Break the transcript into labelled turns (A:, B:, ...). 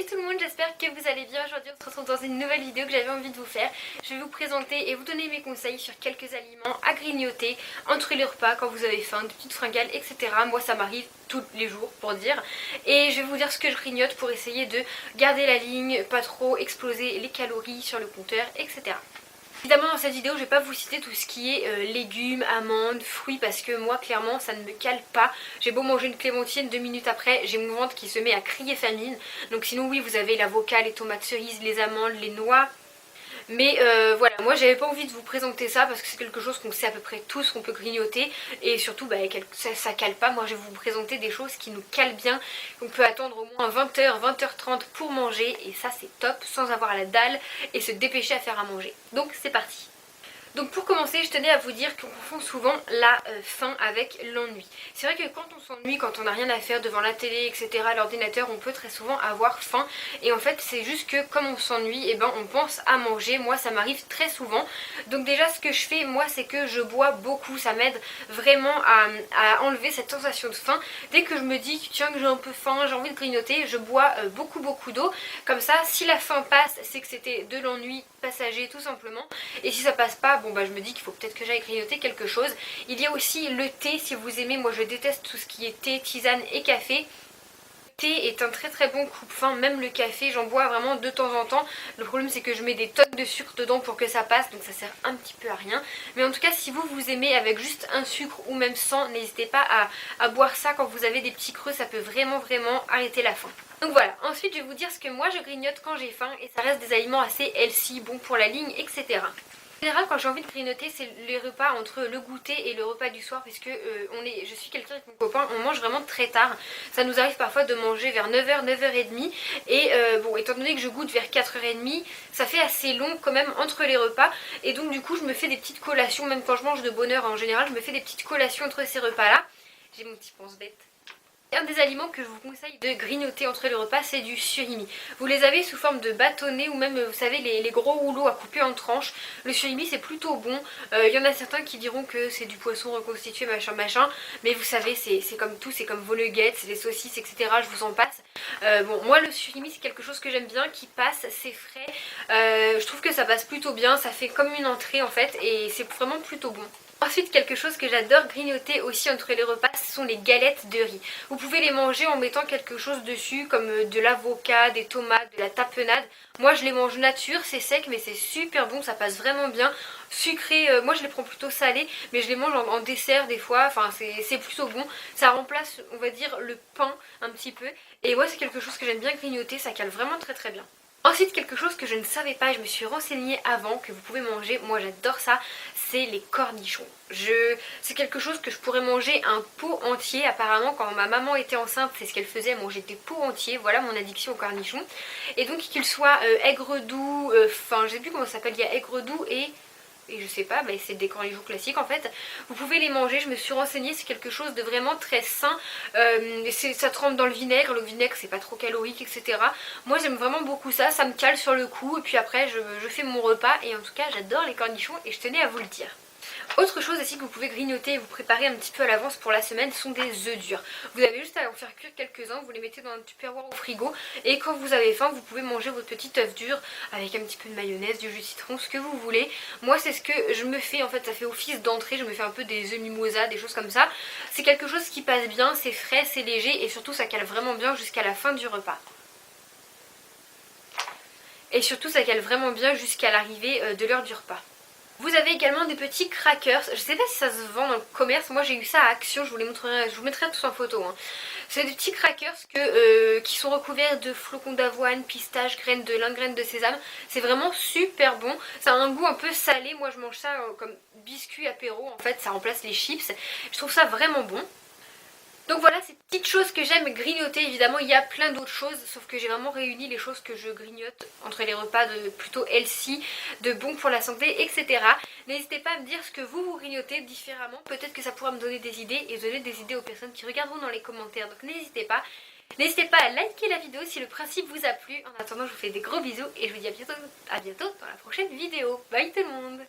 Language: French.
A: Salut tout le monde, j'espère que vous allez bien. Aujourd'hui on se retrouve dans une nouvelle vidéo que j'avais envie de vous faire. Je vais vous présenter et vous donner mes conseils sur quelques aliments à grignoter entre les repas quand vous avez faim, des petites fringales, etc. Moi ça m'arrive tous les jours pour dire. Et je vais vous dire ce que je grignote pour essayer de garder la ligne, pas trop exploser les calories sur le compteur, etc. Évidemment dans cette vidéo je vais pas vous citer tout ce qui est légumes, amandes, fruits parce que moi clairement ça ne me cale pas. J'ai beau manger une clémentine, 2 minutes après j'ai mon ventre qui se met à crier famine. Donc sinon oui vous avez l'avocat, les tomates cerises, les amandes, les noix. Mais voilà, moi j'avais pas envie de vous présenter ça parce que c'est quelque chose qu'on sait à peu près tous qu'on peut grignoter. Et surtout ça cale pas, moi je vais vous présenter des choses qui nous calent bien. On peut attendre au moins 20h, 20h30 pour manger et ça c'est top sans avoir la dalle et se dépêcher à faire à manger. Donc c'est parti. Donc pour commencer je tenais à vous dire qu'on confond souvent la faim avec l'ennui. C'est vrai que quand on s'ennuie, quand on n'a rien à faire devant la télé etc, l'ordinateur, on peut très souvent avoir faim. Et en fait c'est juste que comme on s'ennuie, et ben on pense à manger. Moi ça m'arrive très souvent. Donc déjà ce que je fais moi c'est que je bois beaucoup. Ça m'aide vraiment à enlever cette sensation de faim. Dès que je me dis tiens que j'ai un peu faim, j'ai envie de grignoter, je bois beaucoup d'eau. Comme ça si la faim passe c'est que c'était de l'ennui passager tout simplement. Et si ça passe pas, bon bah je me dis qu'il faut peut-être que j'aille grignoter quelque chose. Il y a aussi le thé si vous aimez, moi je déteste tout ce qui est thé, tisane et café. Le thé est un très bon coupe-faim, même le café j'en bois vraiment de temps en temps. Le problème c'est que je mets des tonnes de sucre dedans pour que ça passe, donc ça sert un petit peu à rien. Mais en tout cas si vous aimez avec juste un sucre ou même sans, n'hésitez pas à boire ça quand vous avez des petits creux, ça peut vraiment arrêter la faim. Donc voilà, ensuite je vais vous dire ce que moi je grignote quand j'ai faim et ça reste des aliments assez healthy, bons pour la ligne, etc. En général quand j'ai envie de grignoter c'est les repas entre le goûter et le repas du soir puisque je suis quelqu'un avec mon copain, on mange vraiment très tard. Ça nous arrive parfois de manger vers 9h, 9h30 et bon étant donné que je goûte vers 4h30 ça fait assez long quand même entre les repas et donc du coup je me fais des petites collations, même quand je mange de bonne heure en général je me fais des petites collations entre ces repas là. J'ai mon petit pense-bête. Un des aliments que je vous conseille de grignoter entre les repas c'est du surimi. Vous les avez sous forme de bâtonnets ou même vous savez les gros rouleaux à couper en tranches. Le surimi c'est plutôt bon. Il y en a certains qui diront que c'est du poisson reconstitué machin. Mais vous savez c'est comme tout, c'est comme vos nuggets, les saucisses etc. Je vous en passe. Bon moi le surimi c'est quelque chose que j'aime bien, qui passe, c'est frais. Je trouve que ça passe plutôt bien, ça fait comme une entrée en fait et c'est vraiment plutôt bon. Ensuite quelque chose que j'adore grignoter aussi entre les repas ce sont les galettes de riz. Vous pouvez les manger en mettant quelque chose dessus comme de l'avocat, des tomates, de la tapenade. Moi je les mange nature, c'est sec mais c'est super bon, ça passe vraiment bien. Sucré, moi je les prends plutôt salés mais je les mange en dessert des fois, enfin c'est plutôt bon. Ça remplace on va dire le pain un petit peu et moi c'est quelque chose que j'aime bien grignoter, ça cale vraiment très bien. Ensuite quelque chose que je ne savais pas, je me suis renseignée avant, que vous pouvez manger, moi j'adore ça, c'est les cornichons. C'est quelque chose que je pourrais manger un pot entier. Apparemment quand ma maman était enceinte c'est ce qu'elle faisait, elle mangeait des pots entiers, voilà mon addiction aux cornichons. Et donc qu'ils soient aigre doux, enfin je sais plus comment ça s'appelle, il y a aigre doux et je sais pas, mais c'est des cornichons classiques en fait. Vous pouvez les manger, je me suis renseignée, c'est quelque chose de vraiment très sain. Ça trempe dans le vinaigre c'est pas trop calorique etc. Moi j'aime vraiment beaucoup ça, ça me cale sur le coup et puis après je fais mon repas et en tout cas j'adore les cornichons et je tenais à vous le dire. Autre chose aussi que vous pouvez grignoter et vous préparer un petit peu à l'avance pour la semaine sont des œufs durs. Vous avez juste à en faire cuire quelques-uns, vous les mettez dans un tupperware au frigo et quand vous avez faim vous pouvez manger votre petit œuf dur avec un petit peu de mayonnaise, du jus de citron, ce que vous voulez. Moi c'est ce que je me fais en fait, ça fait office d'entrée, je me fais un peu des œufs mimosa, des choses comme ça. C'est quelque chose qui passe bien, c'est frais, c'est léger et surtout ça cale vraiment bien jusqu'à la fin du repas. Et surtout ça cale vraiment bien jusqu'à l'arrivée de l'heure du repas. Vous avez également des petits crackers, je sais pas si ça se vend dans le commerce, moi j'ai eu ça à Action, je vous mettrai tout en photo. Hein. C'est des petits crackers qui sont recouverts de flocons d'avoine, pistaches, graines de lin, graines de sésame. C'est vraiment super bon, ça a un goût un peu salé, moi je mange ça comme biscuit apéro en fait, ça remplace les chips. Je trouve ça vraiment bon. Donc voilà ces petites choses que j'aime grignoter, évidemment il y a plein d'autres choses sauf que j'ai vraiment réuni les choses que je grignote entre les repas de plutôt healthy, de bon pour la santé etc. N'hésitez pas à me dire ce que vous grignotez différemment, peut-être que ça pourra me donner des idées et donner des idées aux personnes qui regarderont dans les commentaires, donc n'hésitez pas. N'hésitez pas à liker la vidéo si le principe vous a plu. En attendant je vous fais des gros bisous et je vous dis à bientôt dans la prochaine vidéo. Bye tout le monde.